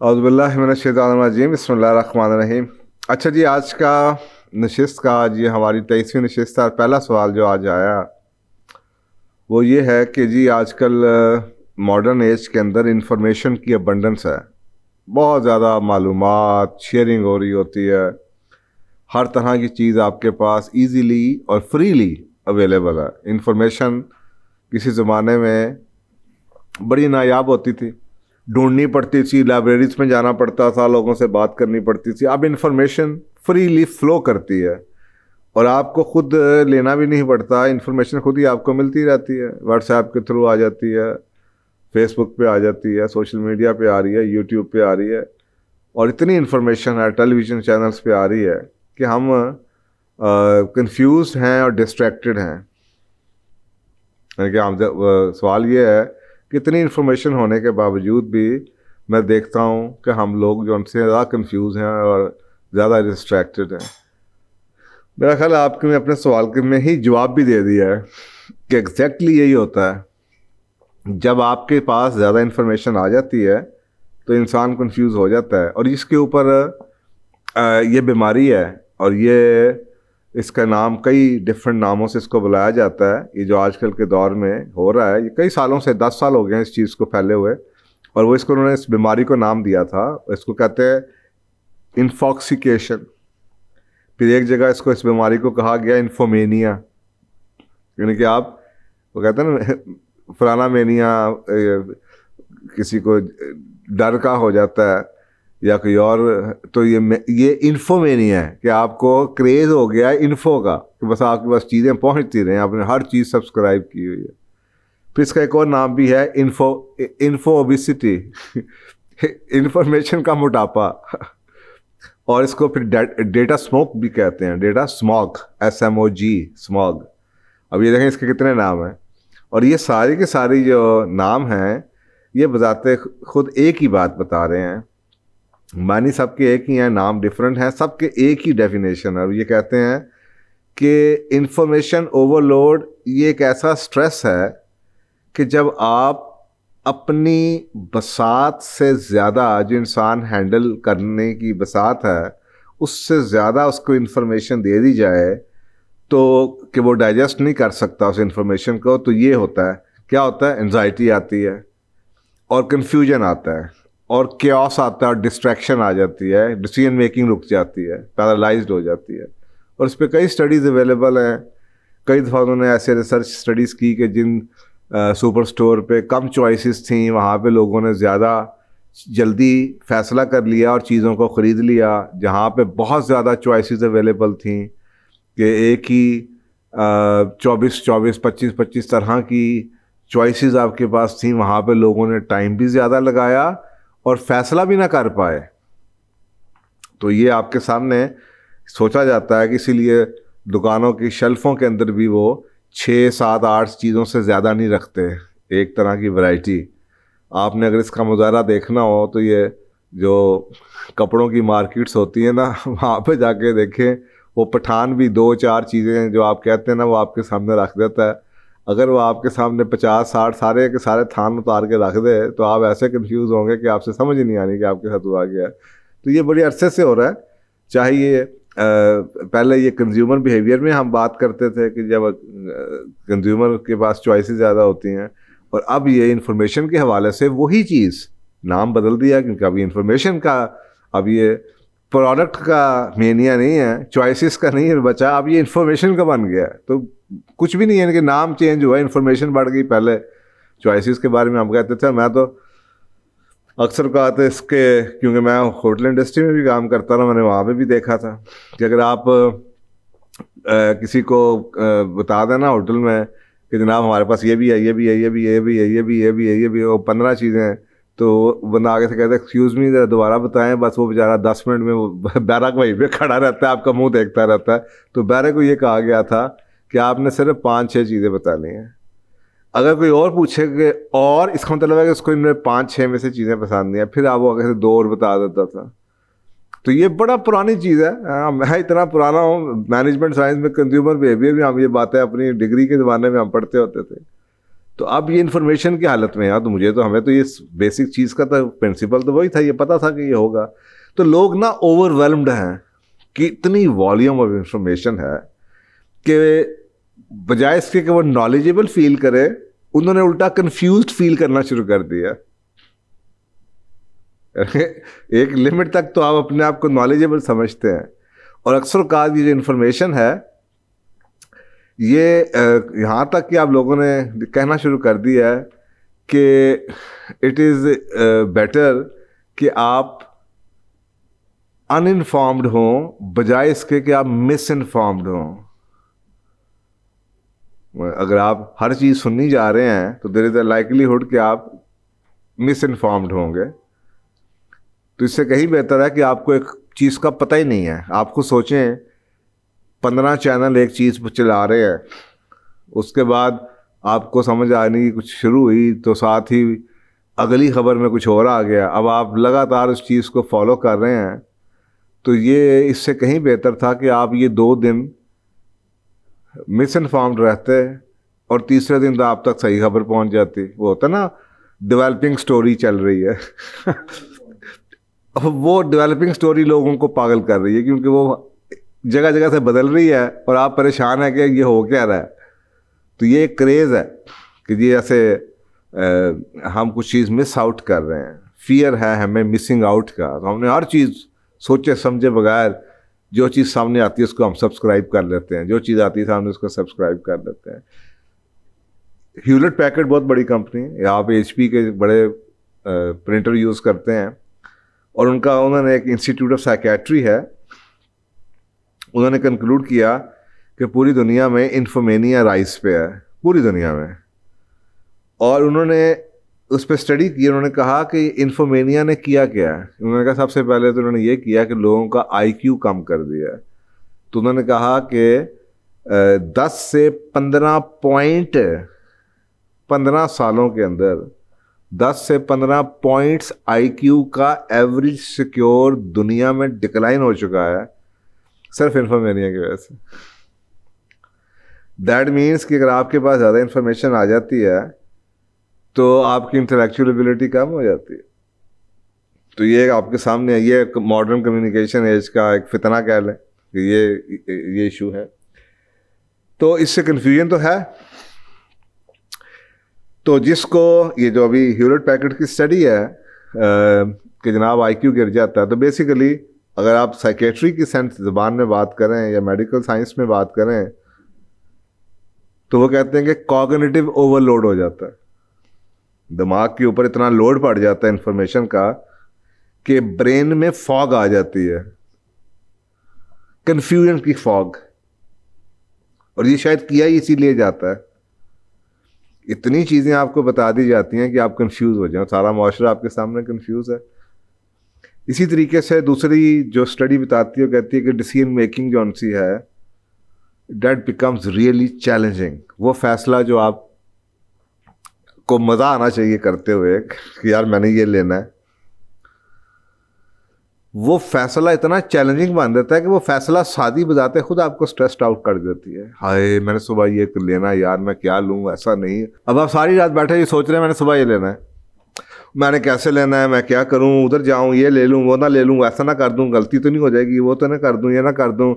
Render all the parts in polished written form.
औज़ुबिल्लाहि बिस्मिल्लाहिर्रहमानिर्रहीम। अच्छा जी, आज का नशिस्त का आज ये हमारी 23वीं नशिस्त और पहला सवाल जो आज आया वो ये है कि जी आजकल मॉडर्न एज के अंदर इंफॉर्मेशन की अबंडेंस है। बहुत ज़्यादा मालूमात शेयरिंग हो रही होती है। हर तरह की चीज़ आपके पास इजीली और फ्रीली अवेलेबल है। इंफॉर्मेशन किसी ज़माने में बड़ी नायाब होती थी, ढूंढनी पड़ती थी, लाइब्रेरीज में जाना पड़ता था, लोगों से बात करनी पड़ती थी। अब इंफॉर्मेशन फ्रीली फ्लो करती है और आपको खुद लेना भी नहीं पड़ता, इंफॉर्मेशन खुद ही आपको मिलती रहती है। व्हाट्सएप के थ्रू आ जाती है, फेसबुक पे आ जाती है, सोशल मीडिया पे आ रही है, यूट्यूब पे आ रही है और इतनी इंफॉर्मेशन है, टेलीविज़न चैनल्स पे आ रही है कि हम कंफ्यूज हैं और डिस्ट्रैक्टेड हैं। यानी कि सवाल ये है कि इतनी इन्फॉर्मेशन होने के बावजूद भी मैं देखता हूँ कि हम लोग जो उनसे ज़्यादा कंफ्यूज हैं और ज़्यादा डिस्ट्रैक्टेड हैं। मेरा ख्याल है आपके अपने सवाल के में ही जवाब भी दे दिया है कि एग्जैक्टली यही होता है। जब आपके पास ज़्यादा इन्फॉर्मेशन आ जाती है तो इंसान कंफ्यूज हो जाता है और इसके ऊपर ये बीमारी है और ये इसका नाम कई डिफरेंट नामों से इसको बुलाया जाता है। ये जो आजकल के दौर में हो रहा है, ये कई सालों से 10 साल हो गए हैं इस चीज़ को फैले हुए और वो इसको उन्होंने इस बीमारी को नाम दिया था, इसको कहते हैं इन्फॉक्सिकेशन। फिर एक जगह इसको इस बीमारी को कहा गया इन्फोमेनिया, यानी कि आप वो कहते हैं ना फलाना मेनिया, किसी को डर का हो जाता है या कोई और, तो ये इन्फोमेनिया है कि आपको क्रेज़ हो गया है इन्फो का कि बस आपके पास चीज़ें पहुंचती रहें, आपने हर चीज़ सब्सक्राइब की हुई है। फिर इसका एक और नाम भी है इन्फो ओबिसिटी इंफॉर्मेशन का मोटापा और इसको फिर डेटा स्मोक भी कहते हैं, डेटा स्मॉग, SMOG, स्मॉग। अब ये देखें इसके कितने नाम हैं और ये सारी के सारी जो नाम हैं ये बताते खुद एक ही बात बता रहे हैं। मानी सबके एक ही हैं, नाम डिफरेंट हैं, सबके एक ही डेफिनेशन है। और ये कहते हैं कि इंफॉर्मेशन ओवरलोड ये एक ऐसा स्ट्रेस है कि जब आप अपनी बसात से ज़्यादा, जो इंसान हैंडल करने की बसात है उससे ज़्यादा उसको इंफॉर्मेशन दे दी जाए तो कि वो डाइजेस्ट नहीं कर सकता उस इंफॉर्मेशन को, तो ये होता है, क्या होता है, एंजाइटी आती है और कन्फ्यूजन आता है और क्योस आता है और डिस्ट्रैक्शन आ जाती है, डिसीजन मेकिंग रुक जाती है, पैरालाइज्ड हो जाती है। और इस पर कई स्टडीज़ अवेलेबल हैं। कई दफ़ा उन्होंने ऐसे रिसर्च स्टडीज़ की कि जिन सुपर स्टोर पे कम चॉइसेस थी वहाँ पे लोगों ने ज़्यादा जल्दी फैसला कर लिया और चीज़ों को ख़रीद लिया। जहाँ पे बहुत ज़्यादा चॉइसेस अवेलेबल थी कि एक ही 24 25 तरह की चॉइसेस आपके पास थी, वहाँ पे लोगों ने टाइम भी ज़्यादा लगाया और फैसला भी ना कर पाए। तो ये आपके सामने सोचा जाता है कि इसीलिए दुकानों की शेल्फों के अंदर भी वो 6 7 8 चीज़ों से ज़्यादा नहीं रखते, एक तरह की वैरायटी। आपने अगर इसका मुज़ाहरा देखना हो तो ये जो कपड़ों की मार्केट्स होती है ना, वहाँ पे जाके देखें, वो पठान भी 2 4 चीज़ें जो आप कहते हैं ना वो आपके सामने रख देता है। अगर वो आपके सामने 50 60 सारे के सारे थान उतार के रख दे तो आप ऐसे कंफ्यूज होंगे कि आपसे समझ ही नहीं आनी कि आपके साथ हुआ गया है। तो ये बड़ी अरसे से हो रहा है। चाहे ये पहले ये कंज्यूमर बिहेवियर में हम बात करते थे कि जब कंज्यूमर के पास चॉइसेस ज़्यादा होती हैं, और अब ये इंफॉर्मेशन के हवाले से वही चीज़ नाम बदल दिया क्योंकि अभी इंफॉर्मेशन का, अब ये प्रोडक्ट का मेनिया नहीं है, चॉइसेस का नहीं है बचा, अब ये इंफॉर्मेशन का बन गया है। तो कुछ भी नहीं है कि नाम चेंज हुआ, इंफॉर्मेशन बढ़ गई। पहले चॉइसेस के बारे में हम कहते थे, मैं तो अक्सर कहा था इसके, क्योंकि मैं होटल इंडस्ट्री में भी काम करता था, मैंने वहाँ पे भी देखा था कि अगर आप किसी को बता देना होटल में कि जनाब हमारे पास ये भी है, ये भी है, ये भी है, ये भी है, ये भी है, ये भी है, ये भी है, वो 15 चीज़ें हैं, तो बंदा आगे से कहता है एक्सक्यूज़ मी ज़रा दोबारा बताएं। बस वो बेचारा 10 मिनट में वो बैरक वहीं पे खड़ा रहता है, आपका मुंह देखता रहता है। तो बैरक को ये कहा गया था कि आपने सिर्फ 5-6 चीज़ें बतानी हैं। अगर कोई और पूछे कि और, इसका मतलब है कि उसको इनमें 5-6 में से चीज़ें पसंद नहीं है, फिर आप वो आगे से 2 और बता देता था। तो ये बड़ा पुरानी चीज़ है। मैं इतना पुराना हूँ, मैनेजमेंट साइंस में कंज्यूमर बिहेवियर में हम ये बातें अपनी डिग्री के ज़माने में हम पढ़ते होते थे। तो अब ये इन्फॉर्मेशन की हालत में है, तो मुझे तो हमें तो ये बेसिक चीज़ का तो प्रिंसिपल तो वही था, ये पता था कि ये होगा। तो लोग ना ओवरवेलम्ड हैं कि इतनी वॉल्यूम ऑफ इंफॉर्मेशन है कि बजाय इसके कि वो नॉलेजेबल फील करे, उन्होंने उल्टा कंफ्यूज्ड फील करना शुरू कर दिया। एक लिमिट तक तो आप अपने आप को नॉलेजेबल समझते हैं, और अक्सर का ये जो इन्फॉर्मेशन है ये यहाँ तक कि आप लोगों ने कहना शुरू कर दिया है कि इट इज़ बेटर कि आप अनइन्फॉर्म्ड हों बजाय इसके कि आप मिस इन्फॉर्म्ड हों। अगर आप हर चीज़ सुनने जा रहे हैं तो देयर इज़ अ लाइकलीहुड कि आप मिस इन्फॉर्म्ड होंगे। तो इससे कहीं बेहतर है कि आपको एक चीज़ का पता ही नहीं है। आपको सोचें 15 चैनल एक चीज़ पर चला रहे हैं, उसके बाद आपको समझ आने की कुछ शुरू हुई तो साथ ही अगली खबर में कुछ और आ गया, अब आप लगातार उस चीज़ को फॉलो कर रहे हैं। तो ये इससे कहीं बेहतर था कि आप ये 2 दिन मिस इन्फॉर्म्ड रहते और तीसरे दिन तो आप तक सही खबर पहुंच जाती। वो होता ना, डेवलपिंग स्टोरी चल रही है वो डेवलपिंग स्टोरी लोगों को पागल कर रही है क्योंकि वो जगह जगह से बदल रही है और आप परेशान है कि ये हो क्या रहा है। तो ये एक क्रेज़ है कि ये ऐसे हम कुछ चीज़ मिस आउट कर रहे हैं। फियर है हमें मिसिंग आउट का, तो हमने हर चीज़ सोचे समझे बगैर जो चीज़ सामने आती है उसको हम सब्सक्राइब कर लेते हैं, जो चीज़ आती है सामने उसको सब्सक्राइब कर लेते हैं। ह्यूलेट पैकर्ड बहुत बड़ी कंपनी है, आप HP के बड़े प्रिंटर यूज़ करते हैं, और उन्होंने एक इंस्टीट्यूट ऑफ साइकेट्री है, उन्होंने कंक्लूड किया कि पूरी दुनिया में इन्फोमेनिया राइज पे है, पूरी दुनिया में। और उन्होंने उस पर स्टडी की, उन्होंने कहा कि इन्फोमेनिया ने किया क्या है। उन्होंने कहा सबसे पहले तो उन्होंने ये किया कि लोगों का IQ कम कर दिया। तो उन्होंने कहा कि 10 से 15 पॉइंट 15 सालों के अंदर 10 से 15 पॉइंट्स IQ का एवरेज सिक्योर दुनिया में डिक्लाइन हो चुका है सिर्फ इन्फोमेनिया की वजह से। दैट मीन्स कि अगर आपके पास ज़्यादा इन्फॉर्मेशन आ जाती है तो आपकी इंटेलेक्चुअल एबिलिटी कम हो जाती है। तो ये आपके सामने है, ये मॉडर्न कम्युनिकेशन एज का एक फितना कह लें कि ये इशू है। तो इससे कन्फ्यूजन तो है। तो जिसको ये जो अभी ह्यूलेट पैकर्ड की स्टडी है कि जनाब IQ गिर जाता है, तो बेसिकली अगर आप साइकेट्री की सेंस ज़बान में बात करें या मेडिकल साइंस में बात करें तो वो कहते हैं कि कॉग्निटिव ओवरलोड हो जाता है। दिमाग के ऊपर इतना लोड पड़ जाता है इंफॉर्मेशन का कि ब्रेन में फॉग आ जाती है, कंफ्यूजन की फॉग। और ये शायद किया ही इसीलिए जाता है, इतनी चीज़ें आपको बता दी जाती हैं कि आप कंफ्यूज हो जाए, सारा माशरा आपके सामने कंफ्यूज है। इसी तरीके से दूसरी जो स्टडी बताती है वो कहती है कि डिसीजन मेकिंग जो उनसी है दैट बिकम्स रियली चैलेंजिंग। वो फैसला जो आप को मज़ा आना चाहिए करते हुए कि यार मैंने ये लेना है, वो फैसला इतना चैलेंजिंग बन देता है कि वो फैसला शादी बजाते खुद आपको स्ट्रेस्ड आउट कर देती है। हाय मैंने सुबह ये लेना है यार, मैं क्या लूँ, ऐसा नहीं। अब आप सारी रात बैठे ये सोच रहे हैं मैंने सुबह ये लेना है, मैंने कैसे लेना है, मैं क्या करूँ, उधर जाऊँ, ये ले लूँ, वो ना ले लूँ, ऐसा ना कर दूँ, गलती तो नहीं हो जाएगी, वो तो ना कर दूँ, ये ना कर दूँ।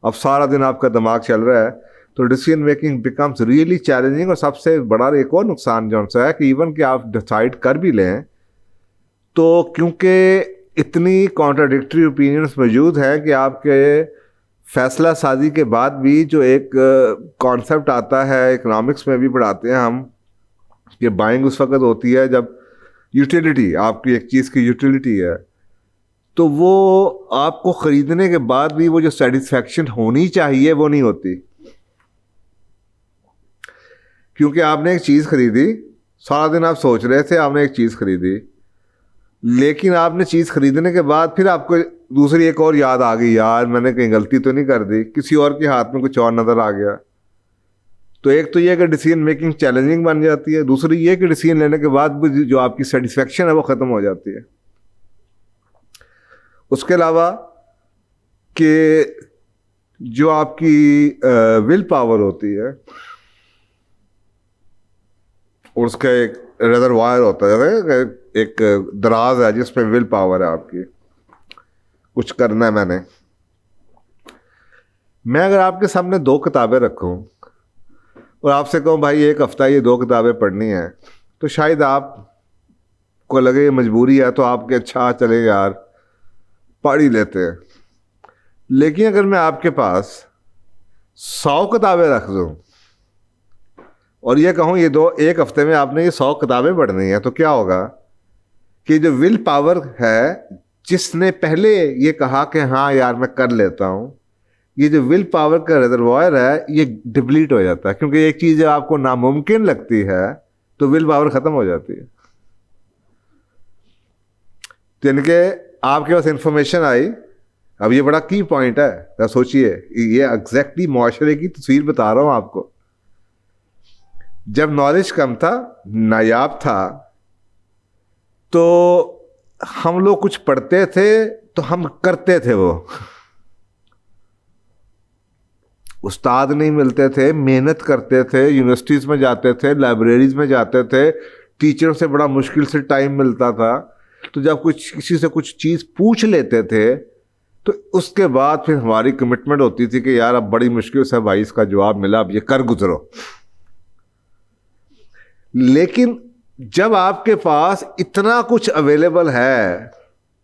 अब सारा दिन आपका दिमाग चल रहा है, तो decision making becomes really challenging. और सबसे बड़ा एक और नुकसान जो सा है कि इवन कि आप डिसाइड कर भी लें तो क्योंकि इतनी कॉन्ट्राडिक्टरी ओपिनियंस मौजूद हैं कि आपके फैसला साजी के बाद भी जो एक कॉन्सेप्ट आता है, इकोनॉमिक्स में भी पढ़ाते हैं हम, कि बाइंग उस वक्त होती है जब यूटिलिटी, आपकी एक चीज़ की यूटिलिटी है, तो वो आपको ख़रीदने के बाद भी वो जो सेटिस्फैक्शन होनी चाहिए वो नहीं होती। क्योंकि आपने एक चीज़ खरीदी, सारा दिन आप सोच रहे थे आपने एक चीज़ खरीदी, लेकिन आपने चीज़ खरीदने के बाद फिर आपको दूसरी एक और याद आ गई, यार मैंने कहीं गलती तो नहीं कर दी, किसी और के हाथ में कुछ और नज़र आ गया। तो एक तो ये कि डिसीजन मेकिंग चैलेंजिंग बन जाती है, दूसरी ये कि डिसीजन लेने के बाद भी जो आपकी सेटिस्फेक्शन है वो ख़त्म हो जाती है। उसके अलावा कि जो आपकी विल पावर होती है और उसका एक रिजर्वायर होता है, एक दराज है जिसमें विल पावर है आपकी, कुछ करना है मैंने। मैं अगर आपके सामने 2 किताबें रखूं और आपसे कहूं भाई एक हफ्ता ये 2 किताबें पढ़नी है, तो शायद आपको लगे ये मजबूरी है, तो आपके अच्छा चले यार पढ़ ही लेते हैं। लेकिन अगर मैं आपके पास 100 किताबें रख दूं और ये कहूँ ये 1 हफ्ते में आपने ये 100 किताबें पढ़नी है, तो क्या होगा कि जो विल पावर है, जिसने पहले ये कहा कि हाँ यार मैं कर लेता हूँ, ये जो विल पावर का रिजर्वायर है ये डिप्लीट हो जाता है। क्योंकि एक चीज़ जब आपको नामुमकिन लगती है तो विल पावर ख़त्म हो जाती है। तो इनके आपके पास इंफॉर्मेशन आई, अब ये बड़ा की पॉइंट है, तो सोचिए, ये एग्जैक्टली मुआशरे की तस्वीर बता रहा हूँ आपको। जब नॉलेज कम था, नायाब था, तो हम लोग कुछ पढ़ते थे तो हम करते थे, वो उस्ताद नहीं मिलते थे, मेहनत करते थे, यूनिवर्सिटीज़ में जाते थे, लाइब्रेरीज में जाते थे, टीचर से बड़ा मुश्किल से टाइम मिलता था। तो जब कुछ किसी से कुछ चीज़ पूछ लेते थे तो उसके बाद फिर हमारी कमिटमेंट होती थी कि यार अब बड़ी मुश्किल से भाई इसका जवाब मिला, अब ये कर गुजरो। लेकिन जब आपके पास इतना कुछ अवेलेबल है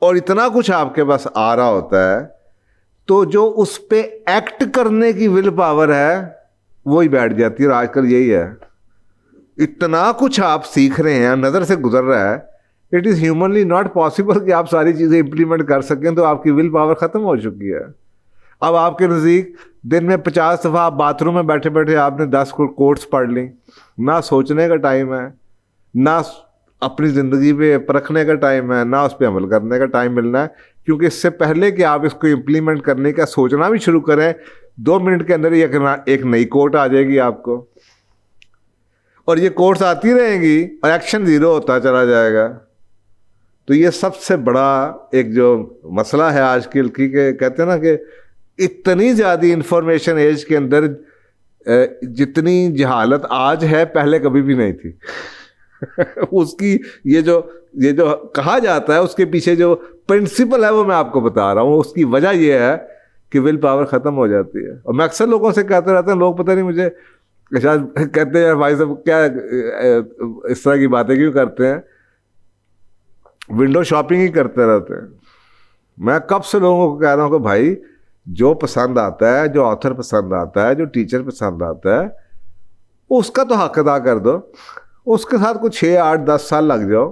और इतना कुछ आपके पास आ रहा होता है, तो जो उस पे एक्ट करने की विल पावर है वो ही बैठ जाती है। और आजकल यही है, इतना कुछ आप सीख रहे हैं, नज़र से गुजर रहा है, it is humanly not possible कि आप सारी चीज़ें इंप्लीमेंट कर सकें, तो आपकी विल पावर ख़त्म हो चुकी है। अब आपके नज़दीक दिन में 50 दफ़ा आप बाथरूम में बैठे बैठे आपने 10 कोट्स पढ़ ली, ना सोचने का टाइम है, ना अपनी ज़िंदगी पे परखने का टाइम है, ना उस पर अमल करने का टाइम मिलना है। क्योंकि इससे पहले कि आप इसको इम्प्लीमेंट करने का सोचना भी शुरू करें, 2 मिनट के अंदर ही एक नई कोट आ जाएगी आपको, और ये कोट्स आती रहेंगी और एक्शन ज़ीरो होता चला जाएगा। तो ये सबसे बड़ा एक जो मसला है आज कल की, कहते हैं ना कि इतनी ज़्यादा इंफॉर्मेशन एज के अंदर जितनी जहालत आज है पहले कभी भी नहीं थी। उसकी ये जो कहा जाता है उसके पीछे जो प्रिंसिपल है वो मैं आपको बता रहा हूँ। उसकी वजह ये है कि विल पावर ख़त्म हो जाती है। और मैं अक्सर लोगों से कहते रहता हूँ, लोग पता नहीं मुझे शायद कहते हैं भाई साहब क्या इस तरह की बातें क्यों करते हैं, विंडो शॉपिंग ही करते रहते हैं। मैं कब से लोगों को कह रहा हूँ कि भाई जो पसंद आता है, जो ऑथर पसंद आता है, जो टीचर पसंद आता है, उसका तो हक अदा कर दो, उसके साथ कुछ 6, 8, 10 साल लग जाओ,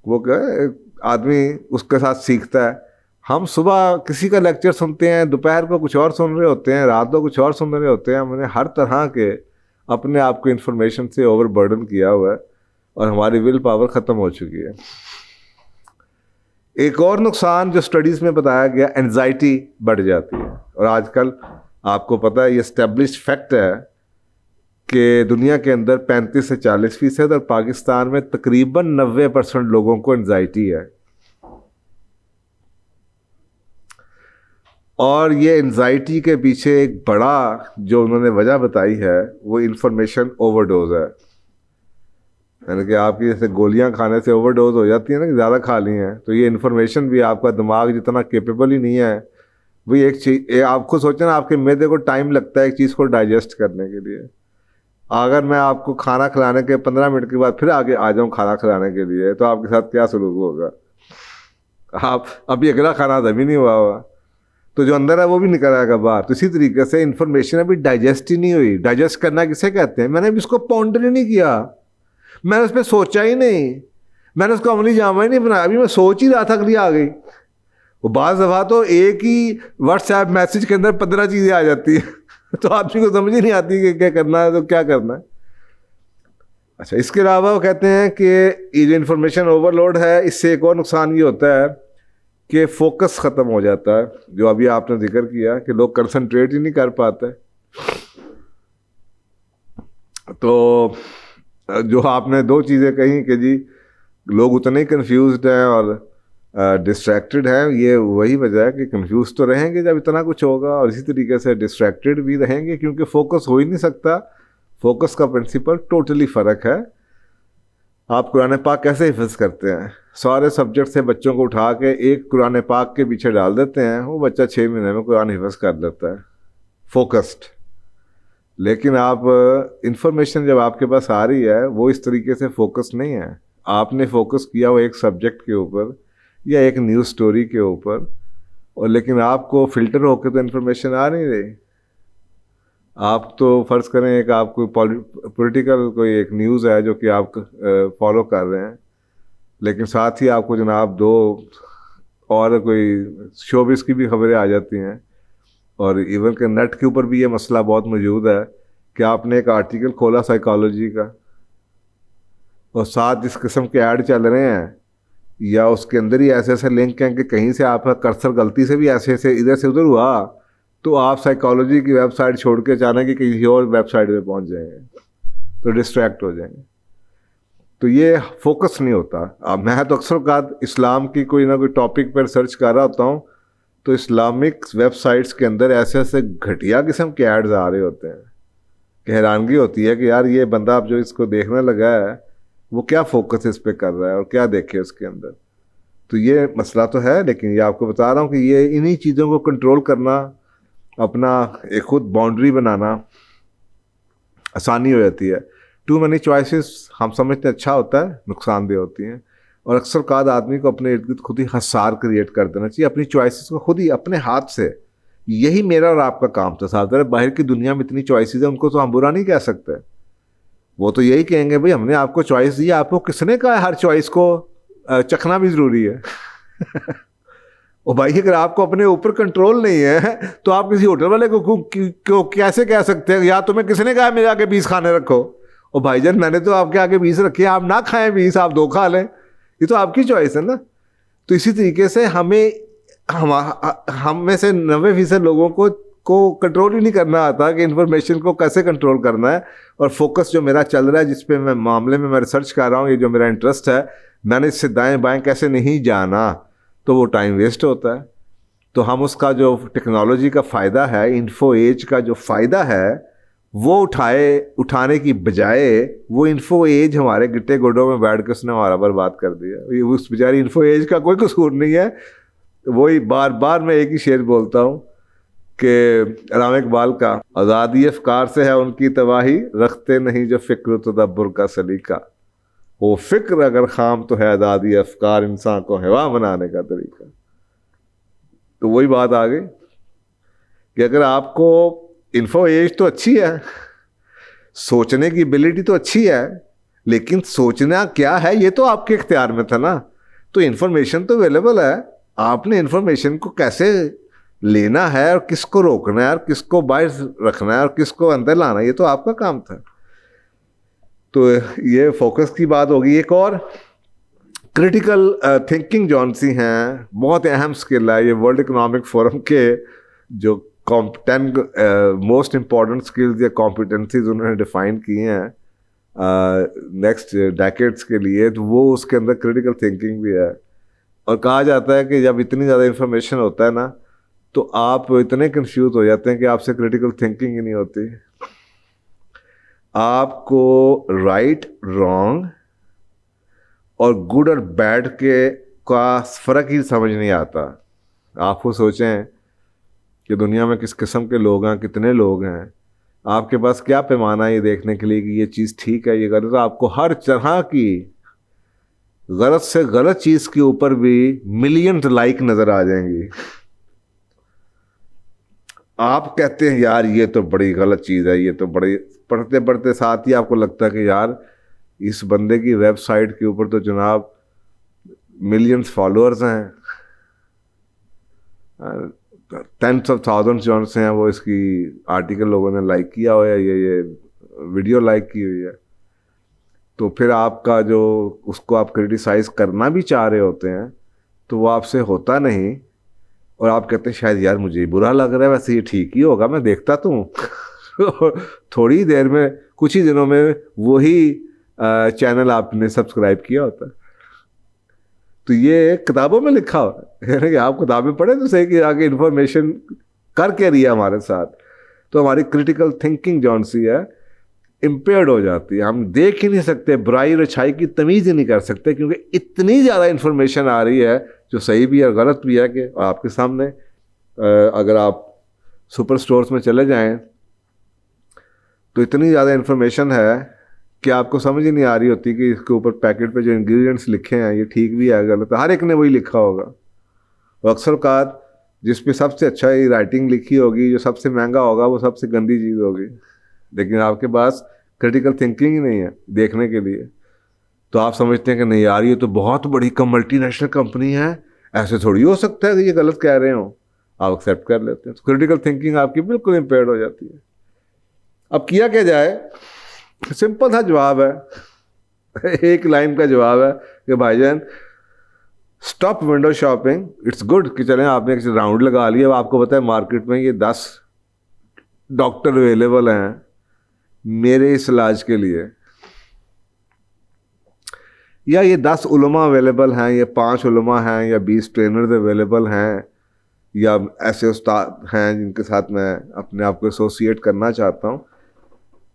वो क्या आदमी उसके साथ सीखता है। हम सुबह किसी का लेक्चर सुनते हैं, दोपहर को कुछ और सुन रहे होते हैं, रात को कुछ और सुन रहे होते हैं। हमने हर तरह के अपने आप को इन्फॉर्मेशन से ओवरबर्डन किया हुआ है और हमारी विल पावर ख़त्म हो चुकी है। एक और नुकसान जो स्टडीज़ में बताया गया, एंजाइटी बढ़ जाती है। और आजकल आपको पता है, ये एस्टेब्लिश्ड फैक्ट है कि दुनिया के अंदर 35 से 40% और पाकिस्तान में तकरीबन 90% लोगों को एंजाइटी है। और ये एंजाइटी के पीछे एक बड़ा जो उन्होंने वजह बताई है वो इंफॉर्मेशन ओवरडोज है। यानी कि आपकी जैसे गोलियां खाने से ओवरडोज हो जाती है ना, कि ज़्यादा खा ली हैं, तो ये इन्फॉर्मेशन भी आपका दिमाग जितना कैपेबल ही नहीं है। वही एक चीज़ आप खुद सोचें ना, आपके मैदे को टाइम लगता है एक चीज़ को डाइजेस्ट करने के लिए। अगर मैं आपको खाना खिलाने के 15 मिनट के बाद फिर आगे आ जाऊँ खाना खिलाने के लिए, तो आपके साथ क्या सलूक होगा? आप अभी अगला खाना अभी नहीं हुआ हुआ, तो जो अंदर है वो भी निकल आएगा बाहर। तो इसी तरीके से इन्फॉर्मेशन अभी डाइजेस्ट ही नहीं हुई। डाइजेस्ट करना किसे कहते हैं? मैंने अभी इसको पॉन्डर ही नहीं किया, मैंने उस पर सोचा ही नहीं, मैंने उसको अमली जामा ही नहीं बनाया, अभी मैं सोच ही रहा था अगली आ गई। वो बाज़ दफ़ा तो एक ही व्हाट्सएप मैसेज के अंदर 15 चीज़ें आ जाती है तो आदमी को समझ ही नहीं आती कि क्या करना है, तो क्या करना है। अच्छा, इसके अलावा वो कहते हैं कि ये जो इन्फॉर्मेशन ओवरलोड है, इससे एक और नुकसान ये होता है कि फोकस ख़त्म हो जाता है, जो अभी आपने जिक्र किया कि लोग कंसंट्रेट ही नहीं कर पाते। तो जो आपने 2 चीज़ें कही कि जी लोग उतने ही कन्फ्यूज्ड हैं और डिस्ट्रैक्टेड हैं, ये वही वजह है कि कंफ्यूज तो रहेंगे जब इतना कुछ होगा, और इसी तरीके से डिस्ट्रैक्टेड भी रहेंगे क्योंकि फोकस हो ही नहीं सकता। फोकस का प्रिंसिपल टोटली फ़र्क है। आप कुरान पाक कैसे हिफ्ज़ करते हैं? सारे सब्जेक्ट से बच्चों को उठा के एक कुरान पाक के पीछे डाल देते हैं, वो बच्चा 6 महीने में कुरान हिफ्ज़ कर लेता है, फोकस्ड। लेकिन आप इंफॉर्मेशन जब आपके पास आ रही है वो इस तरीके से फोकस नहीं है। आपने फोकस किया वो एक सब्जेक्ट के ऊपर या एक न्यूज़ स्टोरी के ऊपर, और लेकिन आपको फ़िल्टर होकर तो इन्फॉर्मेशन आ नहीं रही। आप तो फ़र्ज़ करें एक आपको पॉलिटिकल कोई एक न्यूज़ है जो कि आप फॉलो कर रहे हैं, लेकिन साथ ही आपको जनाब दो और कोई शोबिस की भी खबरें आ जाती हैं, और इवन के नेट के ऊपर भी ये मसला बहुत मौजूद है कि आपने एक आर्टिकल खोला साइकोलॉजी का और साथ इस किस्म के ऐड चल रहे हैं, या उसके अंदर ही ऐसे ऐसे लिंक हैं कि कहीं से आपका कर्सर गलती से भी ऐसे ऐसे इधर से उधर हुआ तो आप साइकोलॉजी की वेबसाइट छोड़ के अचानक कि किसी और वेबसाइट पे पहुंच जाएंगे, तो डिस्ट्रैक्ट हो जाएंगे। तो ये फोकस नहीं होता। अब मैं तो अक्सर औक़ात इस्लाम की कोई ना कोई टॉपिक पर सर्च कर रहा होता हूँ तो इस्लामिक वेबसाइट्स के अंदर ऐसे ऐसे घटिया किस्म के एड्स आ रहे होते हैं कि हैरानगी होती है कि यार ये बंदा अब जो इसको देखने लगा है वो क्या फोकस इस पर कर रहा है और क्या देखे उसके अंदर। तो ये मसला तो है, लेकिन ये आपको बता रहा हूँ कि ये इन्हीं चीज़ों को कंट्रोल करना, अपना एक खुद बाउंड्री बनाना आसानी हो जाती है। टू मैनी चॉइसेस हम समझते अच्छा होता है, नुकसानदेह होती हैं, और अक्सर काद आदमी को अपने इर्द गिर्द खुद ही हसार क्रिएट कर देना चाहिए अपनी चॉइसेस को खुद ही अपने हाथ से। यही मेरा और आपका काम था साहब। बाहर की दुनिया में इतनी चॉइसेस है, उनको तो हम बुरा नहीं कह सकते। वो तो यही कहेंगे भाई हमने आपको चॉइस दी, आपको किसने कहा हर चॉइस को चखना भी ज़रूरी है। ओ भाई अगर आपको अपने ऊपर कंट्रोल नहीं है तो आप किसी होटल वाले को कैसे कह सकते हैं या तुम्हें किसने कहा मेरे आगे 20 खाने रखो। ओ भाईजान मैंने तो आपके आगे 20 रखे, आप ना खाएं 20, आप 2 खा लें, ये तो आपकी चॉइस है ना। तो इसी तरीके से हम में से 90% लोगों को कंट्रोल ही नहीं करना आता कि इन्फॉर्मेशन को कैसे कंट्रोल करना है। और फोकस जो मेरा चल रहा है, जिस पे मैं मामले में मैं रिसर्च कर रहा हूँ, ये जो मेरा इंटरेस्ट है, मैंने इससे दाएं बाएं कैसे नहीं जाना, तो वो टाइम वेस्ट होता है। तो हम उसका जो टेक्नोलॉजी का फ़ायदा है, इन्फो एज का जो फ़ायदा है, वो उठाने की बजाय वो इन्फो एज हमारे गिट्टे गोडों में बैठ के उसने हमारा बर्बाद कर दिया। उस बेचारी इन्फो एज का कोई कसूर नहीं है। वही बार बार मैं एक ही शेर बोलता हूँ कि राम इकबाल का, आज़ादी अफ़कार से है उनकी तबाही, रखते नहीं जो फ़िक्र तदब्बुर का सलीका। वो फ़िक्र अगर खाम तो है आज़ादी अफ़कार, इंसान को हवा बनाने का तरीका। तो वही बात आ गई कि अगर आपको इन्फो एज तो अच्छी है, सोचने की एबिलिटी तो अच्छी है, लेकिन सोचना क्या है ये तो आपके इख्तियार में था ना। तो इन्फॉर्मेशन तो अवेलेबल है, आपने इन्फॉर्मेशन को कैसे लेना है और किसको रोकना है और किसको बाहर रखना है और किसको अंदर लाना है, ये तो आपका काम था। तो ये फोकस की बात होगी। एक और क्रिटिकल थिंकिंग जौन सी हैं, बहुत अहम स्किल है। ये वर्ल्ड इकोनॉमिक फोरम के जो 10 मोस्ट इम्पॉर्टेंट स्किल्स या कॉम्पिटेंसीज उन्होंने डिफाइन किए हैं नेक्स्ट डेकेड्स के लिए, तो वो उसके अंदर क्रिटिकल थिंकिंग भी है। और कहा जाता है कि जब इतनी ज़्यादा इंफॉर्मेशन होता है ना, तो आप इतने कंफ्यूज हो जाते हैं कि आपसे क्रिटिकल थिंकिंग ही नहीं होती। आपको राइट रॉन्ग और गुड और बैड का फ़र्क ही समझ नहीं आता। आप वो सोचें कि दुनिया में किस किस्म के लोग हैं, कितने लोग हैं, आपके पास क्या पैमाना है ये देखने के लिए कि ये चीज़ ठीक है, ये गलत है। तो आपको हर तरह की गलत से गलत चीज़ के ऊपर भी मिलियन लाइक नज़र आ जाएंगी। आप कहते हैं यार ये तो बड़ी गलत चीज़ है, ये तो बड़ी, पढ़ते पढ़ते साथ ही आपको लगता है कि यार इस बंदे की वेबसाइट के ऊपर तो जनाब मिलियंस फॉलोअर्स हैं, 10s of thousands जो से हैं वो इसकी आर्टिकल लोगों ने लाइक किया हुआ है, ये वीडियो लाइक की हुई है। तो फिर आपका जो उसको आप क्रिटिसाइज़ करना भी चाह रहे होते हैं तो वो आपसे होता नहीं, और आप कहते हैं शायद यार मुझे बुरा लग रहा है, वैसे ये ठीक ही होगा, मैं देखता तो हूँ। थोड़ी देर में, कुछ ही दिनों में वही चैनल आपने सब्सक्राइब किया होता है। तो ये किताबों में लिखा हुआ है कि आप किताबें पढ़े तो सही कि आगे इन्फॉर्मेशन कर क्या रही है हमारे साथ। तो हमारी क्रिटिकल थिंकिंग जौन सी है, इम्पेयर्ड हो जाती है। हम देख ही नहीं सकते, बुराई और अच्छाई की तमीज़ ही नहीं कर सकते, क्योंकि इतनी ज़्यादा इन्फॉर्मेशन आ रही है जो सही भी है और गलत भी है कि आपके सामने। अगर आप सुपर स्टोर्स में चले जाएं तो इतनी ज़्यादा इन्फॉर्मेशन है कि आपको समझ ही नहीं आ रही होती कि इसके ऊपर पैकेट पे जो इंग्रेडिएंट्स लिखे हैं ये ठीक भी है गलत है। हर एक ने वही लिखा होगा, और अक्सर औक़ात जिस पे सबसे अच्छा ही राइटिंग लिखी होगी, जो सबसे महंगा होगा, वो सबसे गंदी चीज़ होगी। लेकिन आपके पास क्रिटिकल थिंकिंग ही नहीं है देखने के लिए, तो आप समझते हैं कि नहीं यार ये तो बहुत बड़ी मल्टीनेशनल कंपनी है, ऐसे थोड़ी हो सकता है कि ये गलत कह रहे हो, आप एक्सेप्ट कर लेते हैं। तो क्रिटिकल थिंकिंग आपकी बिल्कुल इम्पेयर्ड हो जाती है। अब किया क्या जाए? सिंपल सा जवाब है, एक लाइन का जवाब है कि भाईजान stop window shopping. It's good कि चलें आपने एक राउंड लगा लिया, अब आपको पता है मार्केट में ये 10 डॉक्टर अवेलेबल हैं मेरे इस इलाज के लिए, या ये 10 उलमा अवेलेबल हैं, या 5 उलमा हैं, या 20 ट्रेनर्स अवेलेबल हैं, या ऐसे उस्ताद हैं जिनके साथ मैं अपने आप को एसोसिएट करना चाहता हूँ।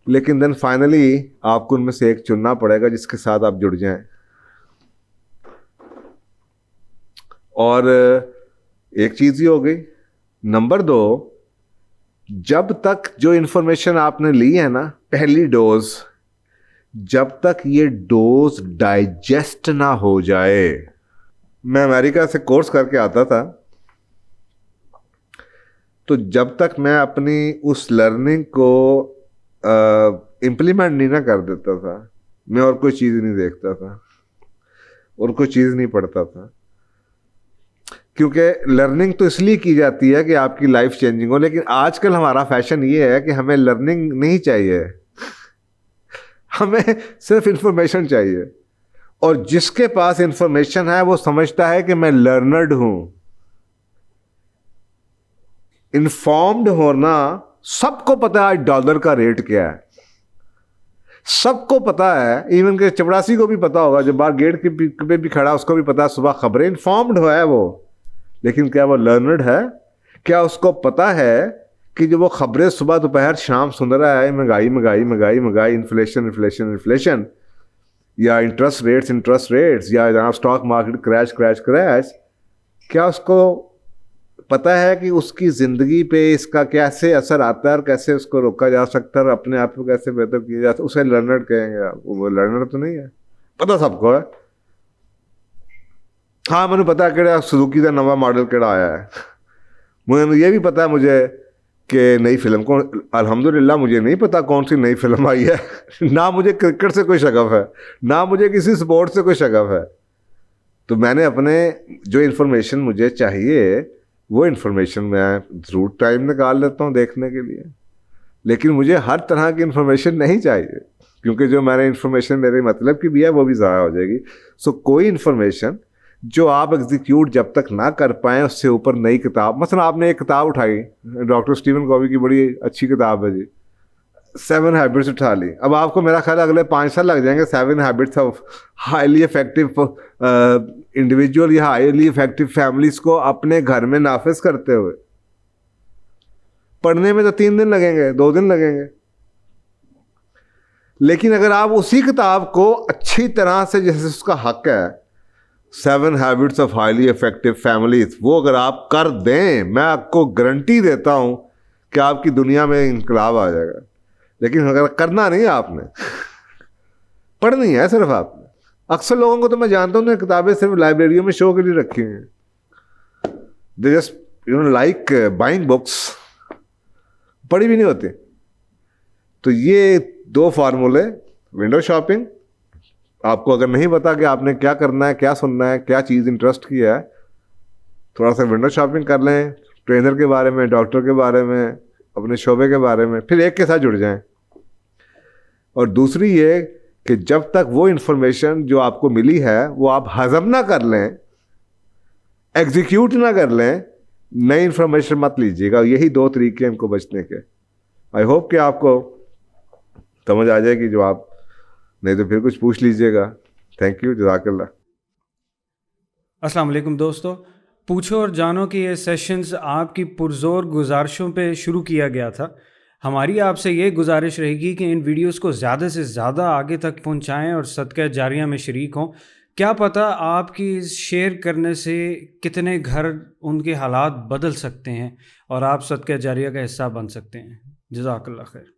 लेकिन देन फाइनली आपको उनमें से एक चुनना पड़ेगा जिसके साथ आप जुड़ जाएं। और एक चीज़ ही हो गई। नंबर 2, जब तक जो इन्फॉर्मेशन आपने ली है ना, पहली डोज, जब तक ये डोज डाइजेस्ट ना हो जाए। मैं अमेरिका से कोर्स करके आता था, तो जब तक मैं अपनी उस लर्निंग को इम्प्लीमेंट नहीं ना कर देता था, मैं और कोई चीज़ नहीं देखता था और कोई चीज़ नहीं पढ़ता था। क्योंकि लर्निंग तो इसलिए की जाती है कि आपकी लाइफ चेंजिंग हो। लेकिन आजकल हमारा फैशन ये है कि हमें लर्निंग नहीं चाहिए, हमें सिर्फ इंफॉर्मेशन चाहिए। और जिसके पास इंफॉर्मेशन है वो समझता है कि मैं लर्नर्ड हूं। इन्फॉर्म्ड होना, सबको पता है डॉलर का रेट क्या है, सबको पता है, इवन के चपरासी को भी पता होगा, जो बाहर गेट पे भी खड़ा उसको भी पता है सुबह खबरें। इन्फॉर्म्ड है वो, लेकिन क्या वो लर्नर्ड है? क्या उसको पता है कि जो वो खबरें सुबह दोपहर शाम सुन रहा है, महंगाई महंगाई महंगाई महंगाई, इन्फ्लेशन इन्फ्लेशन इन्फ्लेशन, या इंटरेस्ट रेट्स, या जनाब stock market crash crash crash, क्या उसको पता है कि उसकी ज़िंदगी पे इसका कैसे असर आता है और कैसे उसको रोका जा सकता है और अपने आप को कैसे बेहतर किया जा सकता है? उसे लर्नर्ड कहेंगे आप? वो लर्नर्ड तो नहीं है, पता सबको है। हाँ, मैंने पता कि सुजुकी का नवा मॉडल केड़ा आया है, मुझे ये भी पता है मुझे कि नई फिल्म को, अल्हम्दुलिल्लाह मुझे नहीं पता कौन सी नई फिल्म आई है ना मुझे क्रिकेट से कोई शगफ है, ना मुझे किसी स्पोर्ट से कोई शगफ है। तो मैंने अपने जो इन्फॉर्मेशन मुझे चाहिए वो इन्फॉर्मेशन मैं ज़रूर टाइम निकाल लेता हूँ देखने के लिए, लेकिन मुझे हर तरह की इन्फॉर्मेशन नहीं चाहिए, क्योंकि जो मैंने इन्फॉर्मेशन मेरे मतलब की भी है वो भी ज़ाया हो जाएगी। सो कोई इन्फॉर्मेशन जो आप एग्जीक्यूट जब तक ना कर पाएँ, उससे ऊपर नई किताब, मसलन आपने एक किताब उठाई, डॉक्टर स्टीवन कॉवी की बड़ी अच्छी किताब है जी, 7 हैबिट्स उठा ली। अब आपको मेरा ख्याल अगले 5 साल लग जाएंगे 7 habits of highly effective individual या हाईली इफेक्टिव फैमिलीज को अपने घर में नाफिज करते हुए। पढ़ने में तो 3 दिन लगेंगे, 2 दिन लगेंगे, लेकिन अगर आप उसी किताब को अच्छी तरह से, जैसे उसका हक है 7 habits of highly effective families, वो अगर आप कर दें, मैं आपको गारंटी देता हूं कि आपकी दुनिया में इनकलाब आ जाएगा। लेकिन अगर करना नहीं है आपने, पढ़नी है सिर्फ आपने। अक्सर लोगों को तो मैं जानता हूँ किताबें सिर्फ लाइब्रेरियों में शो के लिए रखी हैं, they just like buying books, पढ़ी भी नहीं होती। तो ये 2 फार्मूले, विंडो शॉपिंग, आपको अगर नहीं पता कि आपने क्या करना है, क्या सुनना है, क्या चीज़ इंटरेस्ट की है, थोड़ा सा विंडो शॉपिंग कर लें, ट्रेनर के बारे में, डॉक्टर के बारे में, अपने शोबे के बारे में, फिर एक के साथ जुड़ जाएं। और दूसरी ये कि जब तक वो इन्फॉर्मेशन जो आपको मिली है वो आप हजम ना कर लें, एग्जीक्यूट ना कर लें, नई इन्फॉर्मेशन मत लीजिएगा। यही 2 तरीके हैं इनको बचने के। आई होप कि आपको समझ आ जाएगी जवाब, नहीं तो फिर कुछ पूछ लीजिएगा। थैंक यू, जज़ाकल्लाह। अस्सलाम वालेकुम दोस्तों, पूछो और जानो कि ये सेशंस आपकी पुरजोर गुजारिशों पे शुरू किया गया था। हमारी आपसे ये गुजारिश रहेगी कि इन वीडियोस को ज़्यादा से ज़्यादा आगे तक पहुंचाएं और सदका जारिया में शरीक हों। क्या पता आपकी इस शेयर करने से कितने घर उनके हालात बदल सकते हैं और आप सदका जारिया का हिस्सा बन सकते हैं। जज़ाकल्लाह खैर।